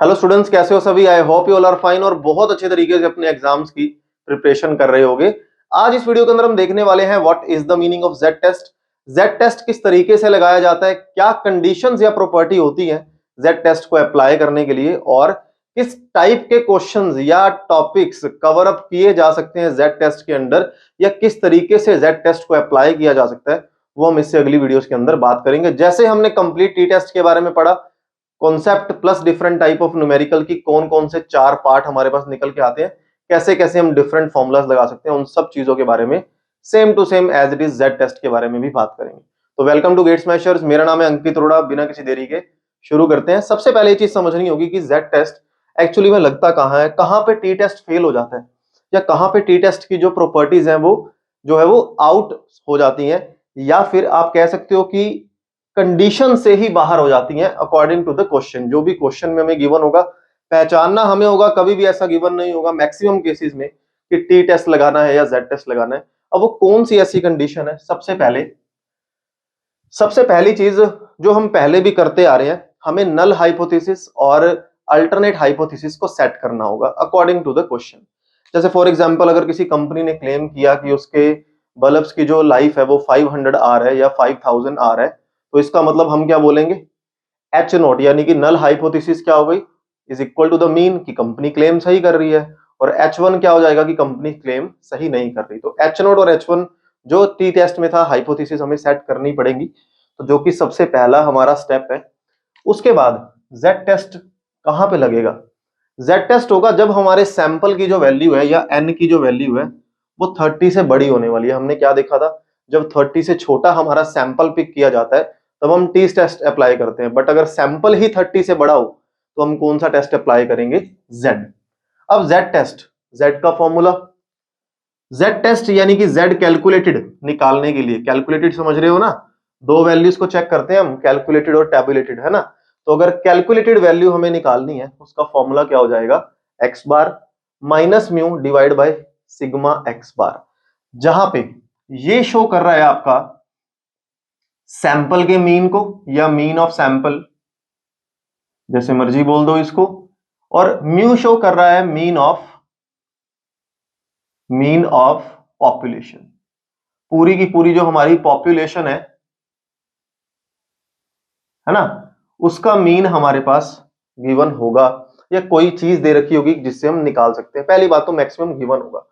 Hello students, कैसे हो सभी। I hope you all are fine और बहुत अच्छे तरीके से अपने एग्जाम्स की प्रिपरेशन कर रहे होगे। आज इस वीडियो के अंदर हम देखने वाले हैं what is the meaning of Z test. Z test किस तरीके से लगाया जाता है, क्या कंडीशंस या प्रॉपर्टी होती है जेड टेस्ट को अप्लाई करने के लिए, और किस टाइप के क्वेश्चंस या टॉपिक्स कवर अप किए जा सकते हैं जेड टेस्ट के अंदर, या किस तरीके से जेड टेस्ट को अप्लाई किया जा सकता है, वो हम इससे अगली वीडियोस के अंदर बात करेंगे। जैसे हमने कंप्लीट टी टेस्ट के बारे में पढ़ा, concept plus different type of numerical की कौन कौन से 4 पार्ट हमारे पास निकल के आते हैं, कैसे कैसे हम डिफरेंट फॉर्मूलाज लगा सकते हैं, उन सब चीजों के बारे में same to same as it is Z test के बारे में भी बात करेंगे। तो वेलकम टू गेट स्मैशर्स, मेरा नाम है अंकित अरोड़ा। बिना किसी देरी के शुरू करते हैं। सबसे पहले ये चीज समझनी होगी कि जेड टेस्ट एक्चुअली में लगता कहाँ है, कहाँ पे टी टेस्ट फेल हो जाता है, या कहाँ पे टी टेस्ट की जो प्रॉपर्टीज हैं वो जो है वो आउट हो जाती हैं, या फिर आप कह सकते हो कि कंडीशन से ही बाहर हो जाती हैं अकॉर्डिंग टू द क्वेश्चन। जो भी क्वेश्चन में हमें गिवन होगा, पहचानना हमें होगा, कभी भी ऐसा गिवन नहीं होगा मैक्सिमम केसेस में कि टी टेस्ट लगाना है या जेड टेस्ट लगाना है। अब वो कौन सी ऐसी कंडीशन है, सबसे पहली चीज जो हम पहले भी करते आ रहे हैं, हमें नल हाइपोथेसिस और अल्टरनेट हाइपोथेसिस को सेट करना होगा अकॉर्डिंग टू द क्वेश्चन। जैसे फॉर एग्जांपल, अगर किसी कंपनी ने क्लेम किया कि उसके बल्ब्स की जो लाइफ है वो 500 आर है या 5000 आर है, तो इसका मतलब हम क्या बोलेंगे, एच नॉट यानी कि नल हाइपोथेसिस क्या हो गई, is equal to the mean कि कंपनी क्लेम सही कर रही है, और एच वन क्या हो जाएगा कि कंपनी क्लेम सही नहीं कर रही। तो एच नॉट और एच वन जो टी टेस्ट में था हाइपोथेसिस हमें सेट करनी पड़ेगी, तो जो कि सबसे पहला हमारा स्टेप है। उसके बाद जेड टेस्ट कहां पे लगेगा, जेड टेस्ट होगा जब हमारे सैंपल की जो वैल्यू है या एन की जो वैल्यू है वो 30 से बड़ी होने वाली है। हमने क्या देखा था, जब 30 से छोटा हमारा सैंपल पिक किया जाता है तब हम टी टेस्ट अप्लाई करते हैं, बट अगर सैंपल ही 30 से बड़ा हो तो हम कौन सा टेस्ट अप्लाई करेंगे, जेड। अब जेड टेस्ट, जेड का फॉर्मूला, जेड टेस्ट यानी कि जेड कैलकुलेटेड निकालने के लिए, कैलकुलेटेड समझ रहे हो ना, दो वैल्यूज को चेक करते हैं हम, कैलकुलेटेड और टैबुलेटेड, है ना। तो अगर कैलकुलेटेड वैल्यू हमें निकालनी है, उसका फॉर्मूला क्या हो जाएगा, X bar minus mu divide by sigma X bar, जहां पे ये शो कर रहा है आपका सैंपल के मीन को या मीन ऑफ सैंपल, जैसे मर्जी बोल दो इसको, और म्यू शो कर रहा है मीन ऑफ पॉपुलेशन। पूरी की पूरी जो हमारी पॉपुलेशन है ना, उसका मीन हमारे पास गिवन होगा, या कोई चीज दे रखी होगी जिससे हम निकाल सकते हैं। पहली बात तो मैक्सिमम गिवन होगा।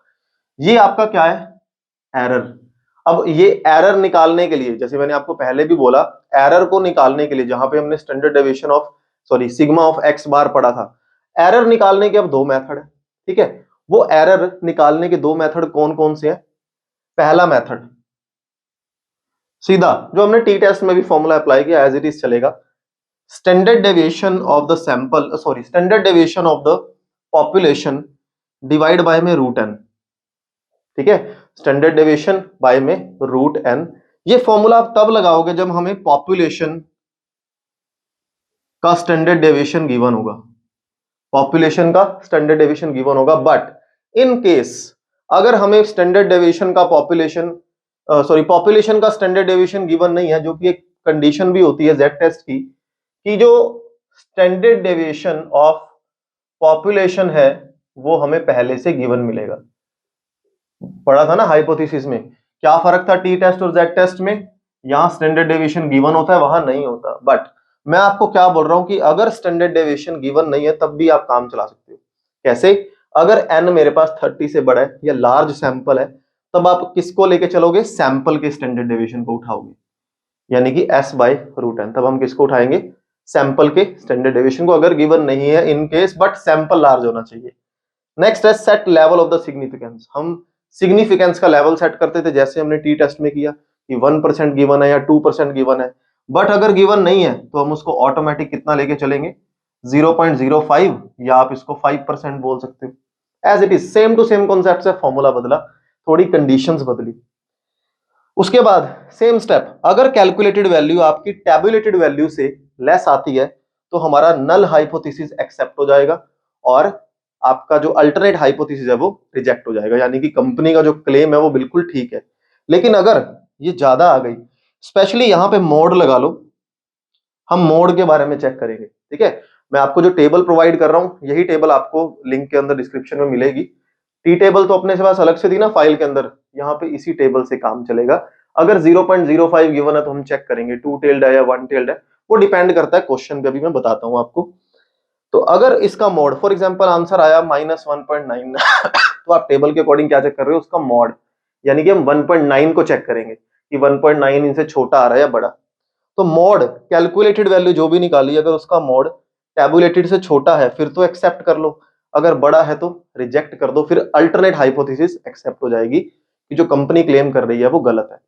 ये आपका क्या है, एरर। अब ये एरर निकालने के लिए, जैसे मैंने आपको पहले भी बोला, एरर को निकालने के लिए जहां पे हमने standard deviation of sigma of X bar पढ़ा था, एरर निकालने के अब दो मेथड है, ठीक है। वो एरर निकालने के दो मेथड कौन कौन से हैं। पहला मेथड सीधा जो हमने टी टेस्ट में भी फॉर्मूला अप्लाई किया एज इट इज चलेगा, standard deviation of the sample standard deviation of the population divide by में रूट एन, ठीक है। स्टैंडर्ड डेविएशन बाय में रूट एन। ये फॉर्मूला आप तब लगाओगे जब हमें पॉपुलेशन का स्टैंडर्ड डेविएशन गिवन होगा, पॉपुलेशन का स्टैंडर्ड डेविएशन गिवन होगा। बट इन केस अगर हमें स्टैंडर्ड डेविएशन का पॉपुलेशन का स्टैंडर्ड डेविएशन गिवन नहीं है, जो कि एक कंडीशन भी होती है जेड टेस्ट की, कि जो स्टैंडर्ड डेविएशन ऑफ पॉपुलेशन है वो हमें पहले से गिवन मिलेगा। पढ़ा था ना हाइपोथेसिस में, क्या फर्क था टी टेस्ट और जेड टेस्ट में, यहां स्टैंडर्ड डेविएशन गिवन होता है, वहां नहीं होता। बट मैं आपको क्या बोल रहा हूं कि अगर स्टैंडर्ड डेविएशन गिवन नहीं है तब भी आप काम चला सकते हो। कैसे, अगर एन मेरे पास 30 से बड़ा है या लार्ज सैंपल है, तब आप किसको लेके चलोगे, सैंपल के स्टैंडर्ड डेविएशन को उठाओगे, यानी कि एस बाय रूट एन। तब हम किसको उठाएंगे, सैंपल के स्टैंडर्ड डेविएशन को, अगर गिवन नहीं है in case, but sample large होना चाहिए। नेक्स्ट है set level of the significance. हम सिग्निफिकेंस का लेवल सेट करते थे, जैसे हमने टी टेस्ट में किया कि 1% गिवन है या 2% गिवन है। बट अगर गिवन नहीं है तो हम उसको ऑटोमेटिक कितना लेके चलेंगे, 0.05, या आप इसको 5% बोल सकते हो। As it is same to same concept से फॉर्मूला बदला, थोड़ी कंडीशंस बदली। उसके बाद सेम स्टेप, अगर कैलकुलेटेड वैल्यू आपकी टैबुलेटेड वैल्यू से लेस आती है तो हमारा नल हाइपोथेसिस एक्सेप्ट हो जाएगा, और आपका जो अल्टरनेट हाइपोथेसिस है वो रिजेक्ट हो जाएगा, यानी कि कंपनी का जो क्लेम है वो बिल्कुल ठीक है। लेकिन अगर ये ज्यादा आ गई, स्पेशली यहां पे मोड लगा लो, हम मोड के बारे में चेक करेंगे, ठीक है। मैं आपको जो टेबल प्रोवाइड कर रहा हूं यही टेबल आपको लिंक के अंदर डिस्क्रिप्शन में मिलेगी। टी टेबल तो अपने से पास अलग से थी ना फाइल के अंदर, यहाँ पे इसी टेबल से काम चलेगा। अगर 0.05 गिवन है तो हम चेक करेंगे टू टेल्ड है या वन टेल्ड है, वो डिपेंड करता है क्वेश्चन पे, अभी मैं बताता हूं आपको। तो अगर इसका मॉड फॉर एग्जांपल आंसर आया -1.9 तो आप टेबल के अकॉर्डिंग क्या चेक कर रहे हो, उसका मॉड, यानी कि हम 1.9 को चेक करेंगे कि 1.9 इनसे छोटा आ रहा है या बड़ा। तो मॉड कैलकुलेटेड वैल्यू जो भी निकाली, अगर उसका मॉड टैबुलेटेड से छोटा है फिर तो एक्सेप्ट कर लो, अगर बड़ा है तो रिजेक्ट कर दो, फिर अल्टरनेट हाइपोथेसिस एक्सेप्ट हो जाएगी कि जो कंपनी क्लेम कर रही है वो गलत है।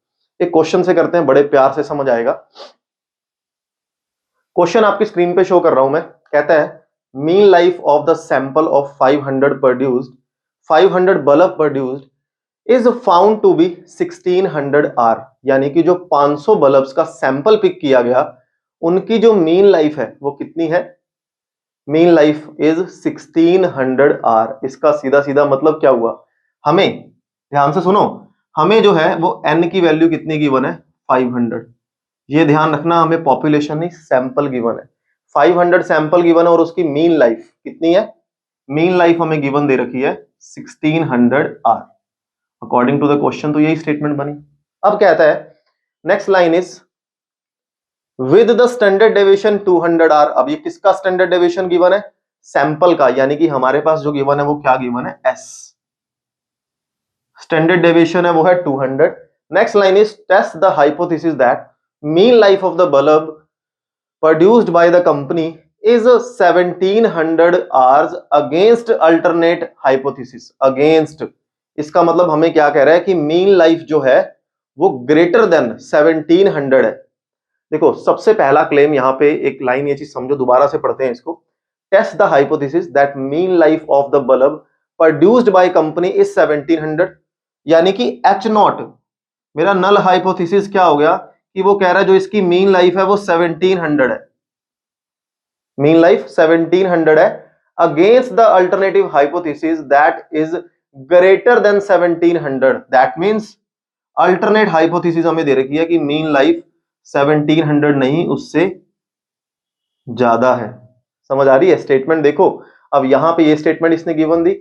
एक क्वेश्चन से करते हैं, बड़े प्यार से समझ आएगा। क्वेश्चन आपकी स्क्रीन पे शो कर रहा हूं मैं, कहता है mean life of the sample of 500 produced 500 bulb produced is found to be 1600 hours, यानी कि जो 500 बल्ब्स का सैंपल पिक किया गया उनकी जो मीन लाइफ है वो कितनी है, मीन लाइफ इज 1600 आर। इसका सीधा सीधा मतलब क्या हुआ, हमें ध्यान से सुनो, हमें जो है वो n की वैल्यू कितनी गिवन है 500, ये ध्यान रखना, हमें पॉपुलेशन नहीं सैंपल गिवन है, 500 सैंपल गिवन है और उसकी मीन लाइफ कितनी है, मीन लाइफ हमें गिवन दे रखी है 1600 hours. According to the question तो यही स्टेटमेंट बनी। अब कहता है next line is with the standard deviation 200 hours. अब ये किसका स्टैंडर्ड डेविएशन गिवन है, सैंपल का, यानी कि हमारे पास जो गिवन है वो क्या गिवन है, एस, स्टैंडर्ड डेविएशन है वो है 200। Next line is test the hypothesis that mean life of the bulb produced by the company is 1700 hours against alternate hypothesis. Against, इसका मतलब हमें क्या कह रहा है कि मीन लाइफ जो है वो ग्रेटर देन 1700 है। देखो सबसे पहला क्लेम यहां पे एक लाइन, ये चीज समझो, दोबारा से पढ़ते हैं इसको। Test the hypothesis that mean life of the bulb produced by company is 1700, यानी कि एच नॉट, मेरा नल हाइपोथेसिस क्या हो गया कि वो कह रहा है जो इसकी मीन लाइफ है वो 1700 है, मीन लाइफ 1700 है, against the alternative hypothesis that is greater than 1700। That means alternate hypothesis हमें दे रखी है कि मीन लाइफ 1700 नहीं उससे ज्यादा है। समझ आ रही है स्टेटमेंट? देखो अब यहां पे ये स्टेटमेंट इसने गिवन दी,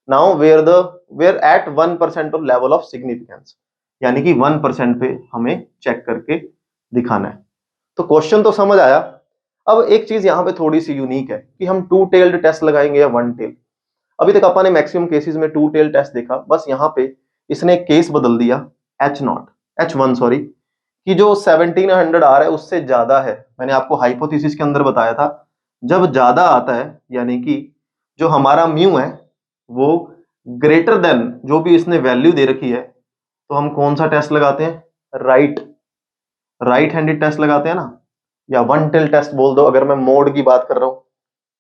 now where at 1% of level of significance, यानी कि 1% पे हमें चेक करके दिखाना है। तो क्वेश्चन तो समझ आया। अब एक चीज यहां पे थोड़ी सी यूनिक है कि हम टू टेल्ड टेस्ट लगाएंगे या वन टेल। अभी तक अपन ने मैक्सिमम केसेस में टू टेल टेस्ट देखा, बस यहां पे इसने एक केस बदल दिया H1 सॉरी, कि जो 1700 आ रहा है उससे ज्यादा है। मैंने आपको हाइपोथेसिस के अंदर बताया था जब ज्यादा आता है यानी कि जो हमारा म्यू है वो ग्रेटर देन जो भी इसने वैल्यू दे रखी है, तो हम कौन सा टेस्ट लगाते हैं, राइट हैंडेड टेस्ट लगाते हैं ना, या वन टेल टेस्ट बोल दो अगर मैं मोड की बात कर रहा हूं।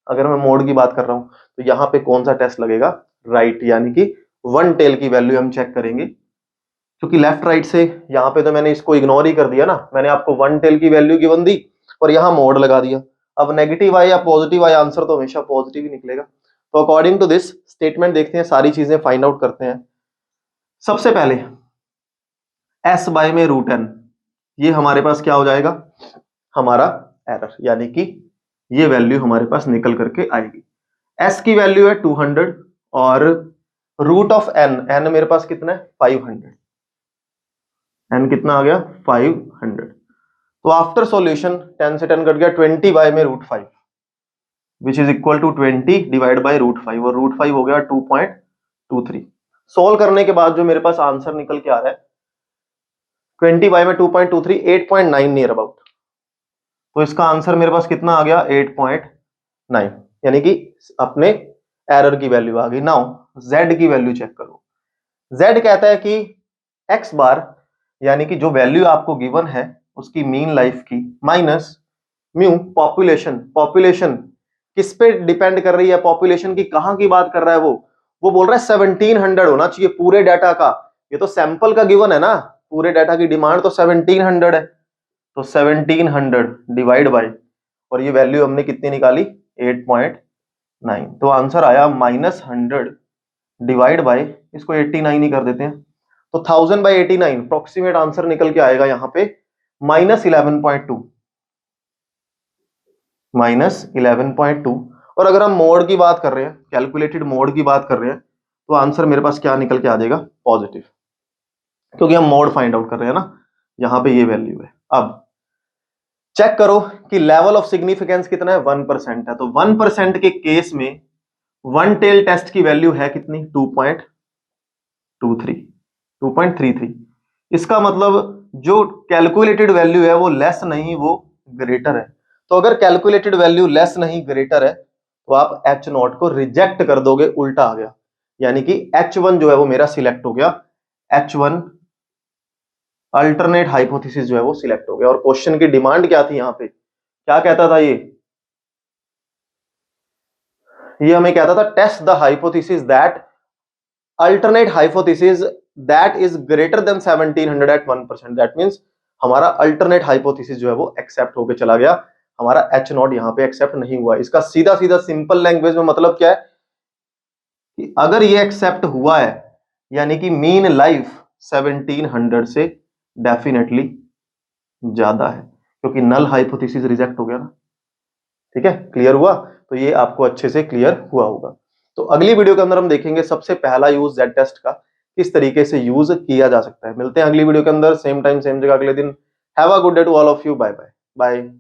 अगर मैं मोड की बात कर रहा हूं तो यहां पे कौन सा टेस्ट लगेगा, राइट, यानी कि वन टेल की वैल्यू हम चेक करेंगे। क्योंकि लेफ्ट राइट से यहां पे तो मैंने इसको इग्नोर ही कर दिया ना, मैंने आपको वन टेल की वैल्यू गिवन दी और यहां मोड लगा दिया। अब नेगेटिव आए या पॉजिटिव आए आंसर तो हमेशा पॉजिटिव ही निकलेगा। तो अकॉर्डिंग टू दिस स्टेटमेंट देखते हैं, सारी चीजें फाइंड आउट करते हैं। सबसे पहले एस बाय में रूट एन, ये हमारे पास क्या हो जाएगा, हमारा एरर, यानी कि ये वैल्यू हमारे पास निकल करके आएगी। एस की वैल्यू है 200 और रूट ऑफ एन, एन मेरे पास कितना है 500, एन कितना आ गया 500। तो आफ्टर सॉल्यूशन 10 से 10 कट गया, 20 बाय में root 5 which is equal to 20 divide by root 5 और रूट 5 हो गया 2.23। सोल्व करने के बाद जो मेरे पास आंसर निकल के आ रहा है 20 बाय में 2.23 8.9 नियर अबाउट, तो इसका आंसर मेरे पास कितना आ गया 8.9, यानी कि अपने एरर की वैल्यू आ गई। नाउ z की वैल्यू चेक करो। z कहता है कि x बार, यानी कि जो वैल्यू आपको गिवन है उसकी मीन लाइफ की, माइनस म्यू पॉपुलेशन। पॉपुलेशन किस पे डिपेंड कर रही है, पॉपुलेशन की कहां की बात कर रहा है वो बोल रहा है 1700 होना चाहिए पूरे डाटा का, ये तो सैंपल का गिवन है ना, पूरे डाटा की डिमांड तो 1700 है, तो 1700 डिवाइड बाय, और ये वैल्यू हमने कितनी निकाली 8.9, तो आंसर आया -100 डिवाइड बाय, इसको 89 ही कर देते हैं, तो 1000 बाय 89 अप्रोक्सीमेट आंसर निकल के आएगा यहां पे -11.2, -11.2। और अगर हम मोड की बात कर रहे हैं, कैलकुलेटेड मोड की बात कर रहे हैं, तो आंसर मेरे पास क्या निकल के आ जाएगा? पॉजिटिव, क्योंकि हम मोड फाइंड आउट कर रहे हैं ना, यहां पे ये वैल्यू है। अब चेक करो कि लेवल ऑफ सिग्निफिकेंस कितना है, 1% है। तो 1% के केस में वन टेल टेस्ट की वैल्यू है कितनी? 2.33। इसका मतलब जो कैलकुलेटेड वैल्यू है वो लेस नहीं, वो ग्रेटर है। तो अगर कैलकुलेटेड वैल्यू लेस नहीं ग्रेटर है, तो आप H0 को रिजेक्ट कर दोगे, उल्टा आ गया, यानी कि H1 जो है वो मेरा सिलेक्ट हो गया। H1 अल्टरनेट हाइपोथेसिस जो है वो सिलेक्ट हो गया। और क्वेश्चन की डिमांड क्या थी? यहां पे क्या कहता था? ये हमें कहता था test the hypothesis that alternate hypothesis that is greater than 1700 at 1%। That means हमारा अल्टरनेट हाइपोथेसिस जो है वो एक्सेप्ट होकर चला गया, हमारा H0 यहां पे एक्सेप्ट नहीं हुआ। इसका सीधा सीधा सिंपल लैंग्वेज में मतलब क्या है कि अगर ये एक्सेप्ट हुआ है, यानी कि मीन लाइफ 1700 से डेफिनेटली ज्यादा है, क्योंकि नल हाइपोथेसिस रिजेक्ट हो गया ना। ठीक है, क्लियर हुआ? तो ये आपको अच्छे से क्लियर हुआ होगा। तो अगली वीडियो के अंदर हम देखेंगे सबसे पहला यूज जेड टेस्ट का किस तरीके से यूज किया जा सकता है। मिलते हैं अगली वीडियो के अंदर, सेम टाइम सेम जगह अगले दिन। Have a good day to all of you. Bye bye bye.